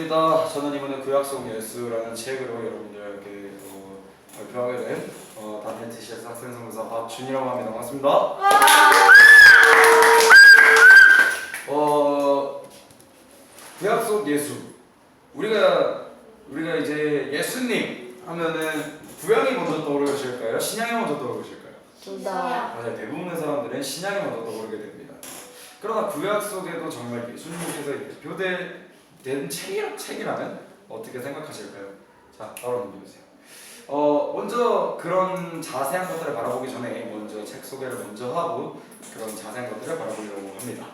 반갑습니다. 저는 이번에 구약 속 예수라는 책으로 여러분들에게 발표하게 된 다니엘TCS 학생선교사 박준이라고 합니다. 반갑습니다. 구약 속 예수. 우리가 이제 예수님 하면은 구약이 먼저 떠오르실까요? 신약이 먼저 떠오르실까요? 둘 다. 맞아요. 대부분의 사람들은 신약이 먼저 떠오르게 됩니다. 그러나 구약 속에도 정말 예수님께서 대표된 책이라면 어떻게 생각하실까요? 자, 바로 넘겨주세요. 먼저 그런 자세한 것들을 바라보기 전에 먼저 책 소개를 먼저 하고 그런 자세한 것들을 바라보려고 합니다.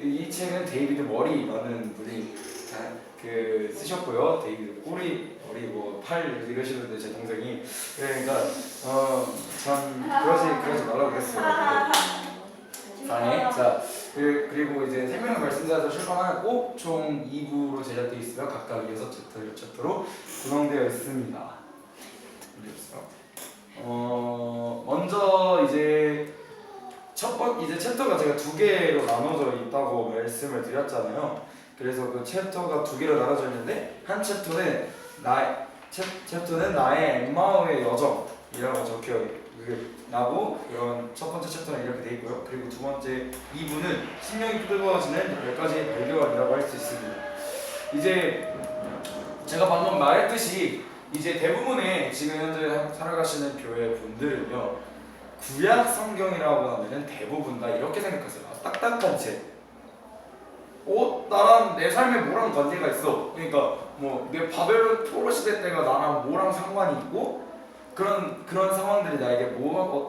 이 책은 데이비드 머리라는 분이 쓰셨고요. 데이비드 머리 팔 이러시는데 제 동생이 그러니까 참 그러지 말라고 그랬어요. 자, 그리고 이제 생명의 말씀자에서 출판하였고 총 2부로 제작되어 있으며 각각 6챕터로 구성되어 있습니다. 먼저 이제 이제 챕터가 제가 2개로 나눠져 있다고 말씀을 드렸잖아요. 그래서 그 챕터가 2개로 나눠져 있는데 한 챕터는 나의 엠마오의 여정이라고 적혀 나고 그런 첫 번째 챕터는 이렇게 돼 있고요. 그리고 두 번째 2부는 신령이 뜨거워지는 10가지의 발견이라고 할 수 있습니다. 이제 제가 방금 말했듯이 이제 대부분의 지금 현재 살아가시는 교회 분들은요, 구약 성경이라고 하면은 대부분 다 이렇게 생각하세요. 딱딱한 책. 나랑 내 삶에 뭐랑 관계가 있어. 그러니까 내 바벨론 포로 시대 때가 나랑 뭐랑 상관이 있고 그런 상황들이 나에게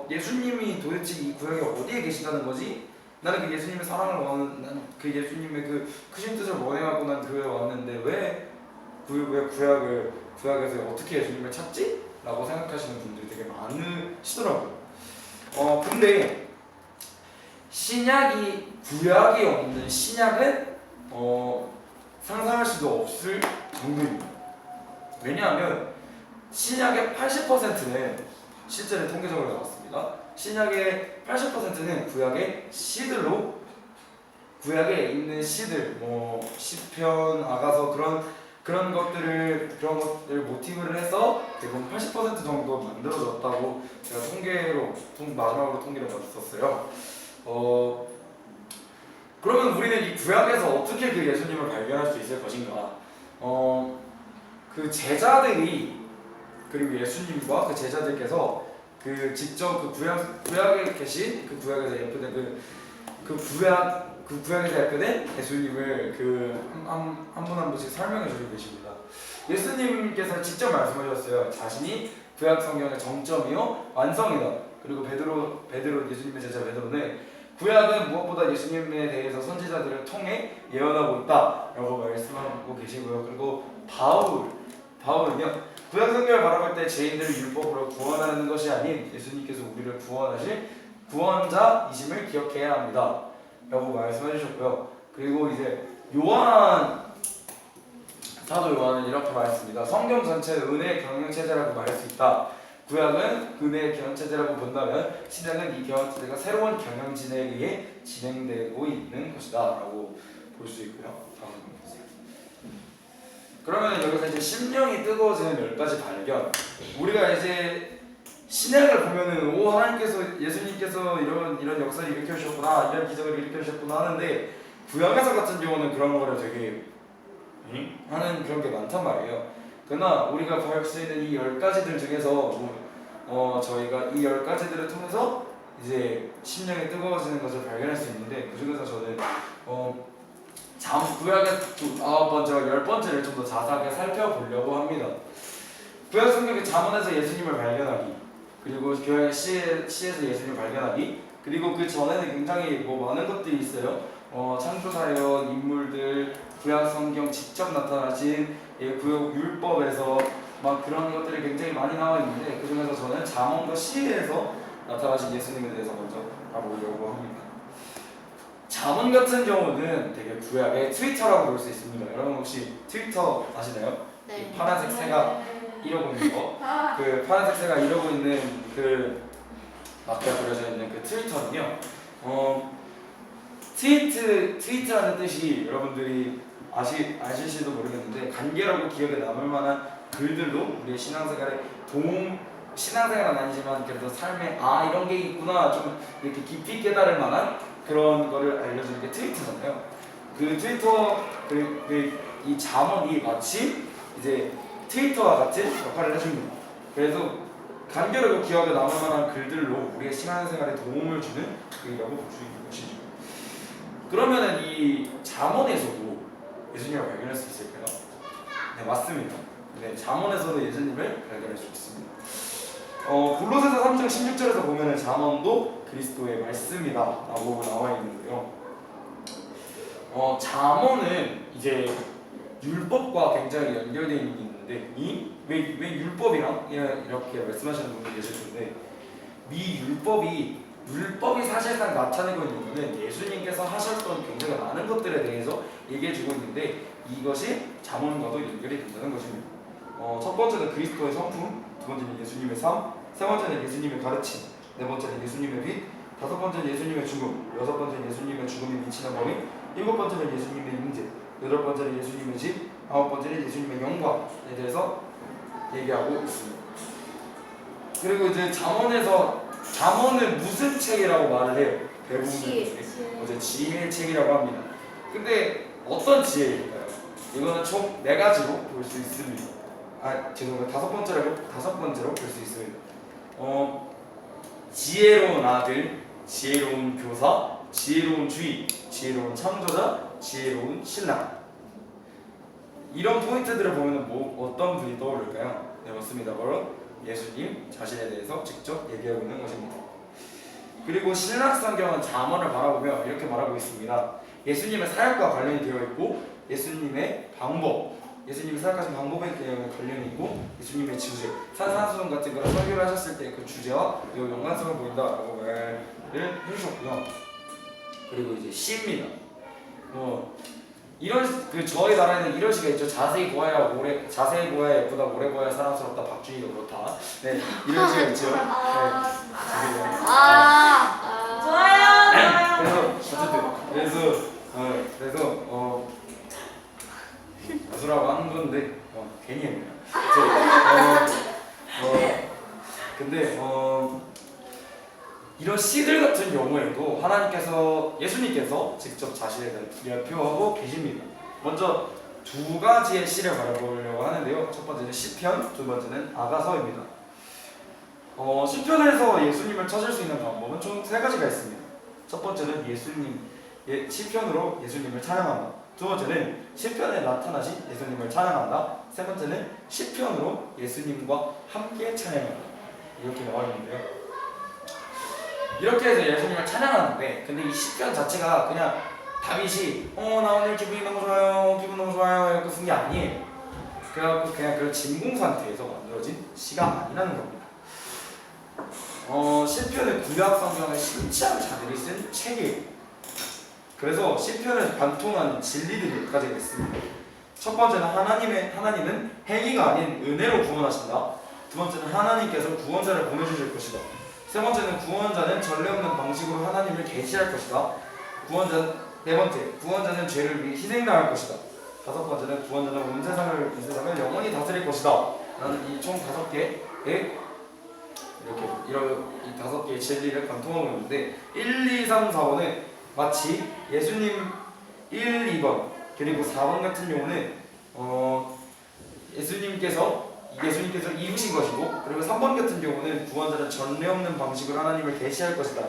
예수님이 도대체 이 구약에 어디에 계시다는 거지? 나는 그 예수님의 사랑을 나는 그 예수님의 그 크신 뜻을 원해갖고 난 교회에 왔는데 왜 구약에서 어떻게 예수님을 찾지? 라고 생각하시는 분들이 되게 많으시더라고요. 근데 구약이 없는 신약은 상상할 수도 없을 정도입니다. 왜냐하면 신약의 80%는 실제로 통계적으로 나왔습니다. 신약의 80%는 구약의 시들로, 구약에 있는 시들, 시편, 아가서 그런 것들을 모티브를 해서 대부분 80% 정도 만들어졌다고 제가 마지막으로 통계를 받았었어요. 그러면 우리는 이 구약에서 어떻게 그 예수님을 발견할 수 있을 것인가? 그 제자들이 그리고 예수님과 그 제자들께서 직접 구약에 계신 구약에서 예표된 구약에서 예표된 예수님을 한 분 한 분씩 설명해 주고 계십니다. 예수님께서 직접 말씀하셨어요. 자신이 구약 성경의 정점이요 완성이다. 그리고 베드로 예수님의 제자 베드로는 구약은 무엇보다 예수님에 대해서 선지자들을 통해 예언하고 있다라고 말씀하고 계시고요. 그리고 바울은요, 구약 성경을 바라볼 때 죄인들을 율법으로 구원하는 것이 아닌 예수님께서 우리를 구원하실 구원자이심을 기억해야 합니다 라고 말씀해 주셨고요. 그리고 이제 사도 요한은 이렇게 말했습니다. 성경 전체는 은혜의 경영체제라고 말할 수 있다. 구약은 은혜의 경영체제라고 본다면 신약은 이 경영체제가 새로운 경영진에 의해 진행되고 있는 것이다 라고 볼 수 있고요. 다음 보세요. 그러면 여기서 이제 심령이 뜨거워지는 10가지 발견. 우리가 이제 신약을 보면은 하나님께서 예수님께서 이런 역사를 일으켜 주셨구나, 이런 기적을 일으켜 주셨구나 하는데 구약에서 같은 경우는 그런 거를 되게 하는 그런 게 많단 말이에요. 그러나 우리가 볼 수 있는 이 10가지들 중에서 저희가 이 10가지들을 통해서 이제 심령이 뜨거워지는 것을 발견할 수 있는데 그 중에서 저는 구약의 9번째와 10번째를 좀 더 자세하게 살펴보려고 합니다. 구약 성경의 잠언에서 예수님을 발견하기, 그리고 교회 시에서 예수님을 발견하기, 그리고 그 전에는 굉장히 많은 것들이 있어요. 창조사역 인물들, 구약 성경 직접 나타나신 구약 율법에서 그런 것들이 굉장히 많이 나와 있는데 그 중에서 저는 잠언과 시에서 나타나신 예수님에 대해서 먼저 알아보려고 합니다. 잠언 같은 경우는 되게 구약의 트위터라고 볼 수 있습니다. 여러분 혹시 트위터 아시나요? 네. 파란색 새가 이러고 있는 거, 파란색 새가 이러고 있는 막대가 그려져 있는 그 트위터는요. 트위트라는 뜻이 여러분들이 아실지도 모르겠는데 간결하고 기억에 남을 만한 글들로 우리의 신앙생활은 아니지만 그래도 삶에 이런 게 있구나 좀 이렇게 깊이 깨달을 만한 그런 거를 알려주는 게 트위터잖아요. 그 트위터 이 잠언이 마치 이제 트위터와 같은 역할을 해줍니다. 그래서 간결하고 기억에 남을 만한 글들로 우리의 신앙생활에 도움을 주는 글이라고 볼 수 있는 것이죠. 그러면은 이 잠언에서도 예수님을 발견할 수 있을까요? 네, 맞습니다. 네, 잠언에서도 예수님을 발견할 수 있습니다. 골로새서 3장 16절에서 보면은 잠언도 그리스도의 말씀이다 라고 나와 있는데요. 잠언은 이제 율법과 굉장히 연결되어 있는 게 있는데 왜 율법이랑 이렇게 말씀하시는 분들이 계실 텐데 율법이 사실상 나타내고 있는 이유는 예수님께서 하셨던 굉장히 많은 것들에 대해서 얘기해주고 있는데 이것이 잠언과도 연결이 된다는 것입니다. 첫 번째는 그리스도의 성품, 두 번째는 예수님의 삶, 세 번째는 예수님의 가르침, 네 번째는 예수님의 빛, 다섯 번째는 예수님의 죽음, 여섯 번째는 예수님의 죽음이 미치는 범위, 일곱 번째는 예수님의 임재, 여덟 번째는 예수님의 집, 아홉 번째는 예수님의 영광에 대해서 얘기하고 있습니다. 그리고 이제 잠언은 무슨 책이라고 말을 해요? 대부분 지혜의 책이라고 합니다. 근데 어떤 지혜일까요? 이거는 총 4가지로 볼 수 있습니다. 죄송합니다. 다섯 번째로 볼 수 있습니다. 지혜로운 아들, 지혜로운 교사, 지혜로운 주인, 지혜로운 창조자, 지혜로운 신랑. 이런 포인트들을 보면 어떤 분이 떠오를까요? 네, 맞습니다. 바로 예수님 자신에 대해서 직접 얘기하고 있는 것입니다. 그리고 신약성경은 잠언을 바라보며 이렇게 말하고 있습니다. 예수님의 사역과 관련이 되어 있고 예수님의 사역하신 방법에 관련이 있고 예수님의 주제, 산상수훈 같은 걸 설교를 하셨을 때 그 주제와 연관성을 보인다라고 말을 해주셨고요. 그리고 이제 시입니다. 저희 나라에는 이런 시가 있죠. 자세히 보아야 예쁘다, 오래 보아야 사랑스럽다, 박준희도 그렇다. 네, 이런 시가 있죠. 좋아요. 그래서 가수라고 하는 건데 괜히 했네요. 근데 이런 시들 같은 경우에도 예수님께서 직접 자신에 대해 표하고 계십니다. 먼저 2가지의 시를 바라보려고 하는데요. 첫 번째는 시편, 두 번째는 아가서입니다. 시편에서 예수님을 찾을 수 있는 방법은 총 3가지가 있습니다. 첫 번째는 시편으로 예수님을 찬양한다. 두 번째는 시편에 나타나신 예수님을 찬양한다. 세 번째는 시편으로 예수님과 함께 찬양한다. 이렇게 나와 있는데요. 이렇게 해서 예수님을 찬양하는데 근데 이 시편 자체가 그냥 다윗이 나 오늘 기분 너무 좋아요 이렇게 쓴 게 아니에요. 그래갖고 그냥 그런 진공 상태에서 만들어진 시가 아니라는 겁니다. 시편은 구약 성경의 심취한 자들이 쓴 책이에요. 그래서 시편을 관통하는 진리들이 몇 가지가 있습니다. 첫 번째는 하나님은 행위가 아닌 은혜로 구원하신다. 두 번째는 하나님께서 구원자를 보내주실 것이다. 세 번째는 구원자는 전례 없는 방식으로 하나님을 계시할 것이다. 네 번째, 구원자는 죄를 위해 희생당할 것이다. 다섯 번째는 구원자는 온 세상을 영원히 다스릴 것이다. 라는 이 총 5개의 이 5개의 진리를 관통하고 있는데 1, 2, 3, 4번은 마치 예수님 1, 2번 그리고 4번 같은 경우는 예수님께서 이루신 것이고 그리고 3번 같은 경우는 구원자는 전례 없는 방식으로 하나님을 계시할 것이다.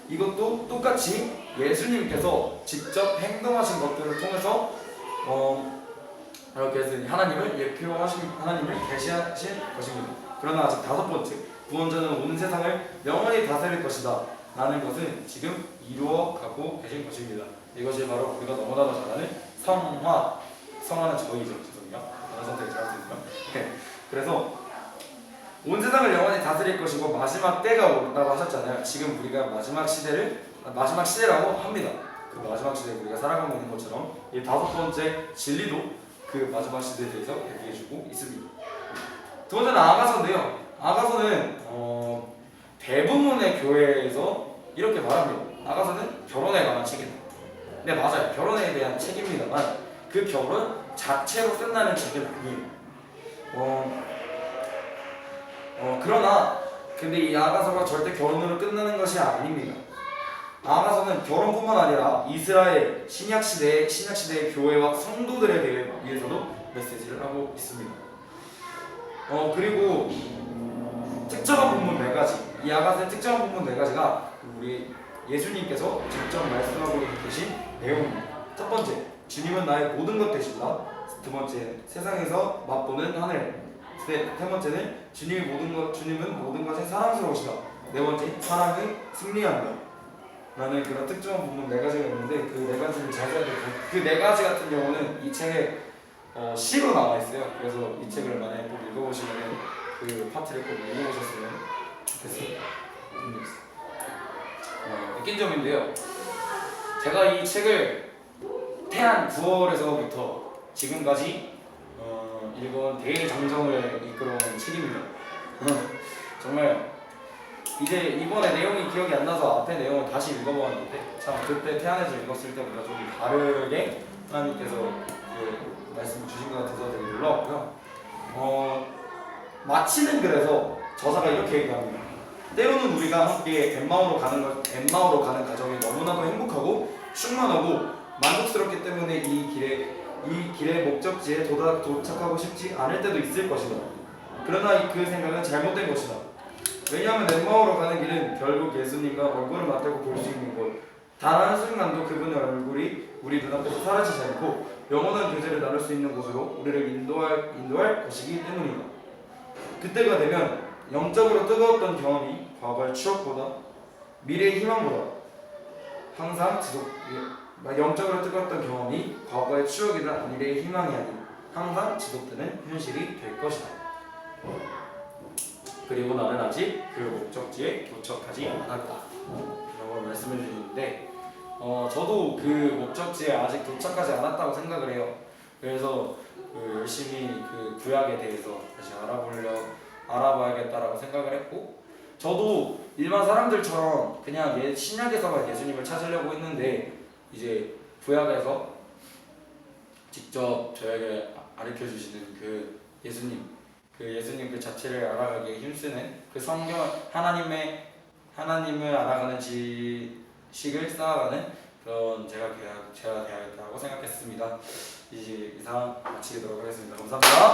이것도 똑같이 예수님께서 직접 행동하신 것들을 통해서 이렇게 해서 하나님을 예표하신 하나님을 계시하신 것입니다. 그러나 아직 5번째 구원자는 온 세상을 영원히 다스릴 것이다 라는 것은 지금 이루어가고 계신 것입니다. 이것이 바로 우리가 너무나도 잘 아는 성화는 저희죠. 죄송해요. 다른 선택을 잘했습니다. 그래서 온 세상을 영원히 다스릴 것이고 마지막 때가 온다고 하셨잖아요. 지금 우리가 마지막 시대라고 합니다. 그 마지막 시대에 우리가 살아가고 있는 것처럼 이 5번째 진리도 그 마지막 시대에 대해서 얘기해주고 있습니다. 두 번째는 아가서인데요. 아가서는 대부분의 교회에서 이렇게 말합니다. 아가서는 결혼에 관한 책이다. 네 맞아요. 결혼에 대한 책입니다만 그 결혼 자체로 끝나는 책은 아니에요. 그러나 근데 이 아가서가 절대 결혼으로 끝나는 것이 아닙니다. 아가서는 결혼뿐만 아니라 이스라엘 신약시대의 교회와 성도들에 위해서도 메시지를 하고 있습니다. 그리고 특정한 본문 4가지, 이 아가서의 특정한 본문 4가지가 우리 예수님께서 직접 말씀하고 계신 내용입니다. 첫 번째, 주님은 나의 모든 것 되신다. 두 번째, 세상에서 맛보는 하늘. 세 번째는 주님은 모든 것에 사랑스러우시다. 네 번째, 사랑은 승리한다. 라는 그런 특정한 부분 4가지가 있는데 그 4가지를 자세하게 그 4가지 같은 경우는 이 책에 시로 나와 있어요. 그래서 이 책을 만약에 꼭 읽어보시면 그 파트를 꼭 읽어보셨으면 좋겠어요. 느낀 점인데요. 제가 이 책을 태안 9월에서부터 지금까지 읽은 대장정을 이끌어온 책입니다. 정말 이제 이번에 내용이 기억이 안 나서 앞에 내용을 다시 읽어보았는데 참 그때 태안에서 읽었을 때보다 좀 다르게 하나님께서 그 말씀을 주신 것 같아서 되게 놀라웠고요. 마치는 글에서 저자가 이렇게 얘기합니다. 때로는 우리가 함께 엠마오로 가는 과정이 너무나도 행복하고 충만하고 만족스럽기 때문에 이 길의 목적지에 도착하고 싶지 않을 때도 있을 것이다. 그러나 그 생각은 잘못된 것이다. 왜냐하면 엠마오로 가는 길은 결국 예수님과 얼굴을 맞대고 볼 수 있는 곳, 단 한순간도 그분의 얼굴이 우리 눈앞에서 사라지지 않고 영원한 교제를 나눌 수 있는 곳으로 우리를 인도할 것이기 때문이다. 그때가 되면 영적으로 뜨거웠던 경험이 과거의 추억보다 미래의 희망보다 항상 영적으로 뜨거웠던 경험이 과거의 추억이나 미래의 희망이 아닌 항상 지속되는 현실이 될 것이다. 그리고 나는 아직 그 목적지에 도착하지 않았다. 라고 말씀해 주시는데 저도 그 목적지에 아직 도착하지 않았다고 생각을 해요. 그래서 열심히 그 구약에 대해서 다시 알아봐야겠다라고 생각을 했고, 저도 일반 사람들처럼 그냥 신약에서만 예수님을 찾으려고 했는데 이제 구약에서 직접 저에게 가르쳐 주시는 그 예수님 그 자체를 알아가기에 힘쓰는 그 성경 하나님을 알아가는 지식을 쌓아가는 그런 제가 되어야겠다고 생각했습니다. 이제 이상 마치도록 하겠습니다. 감사합니다.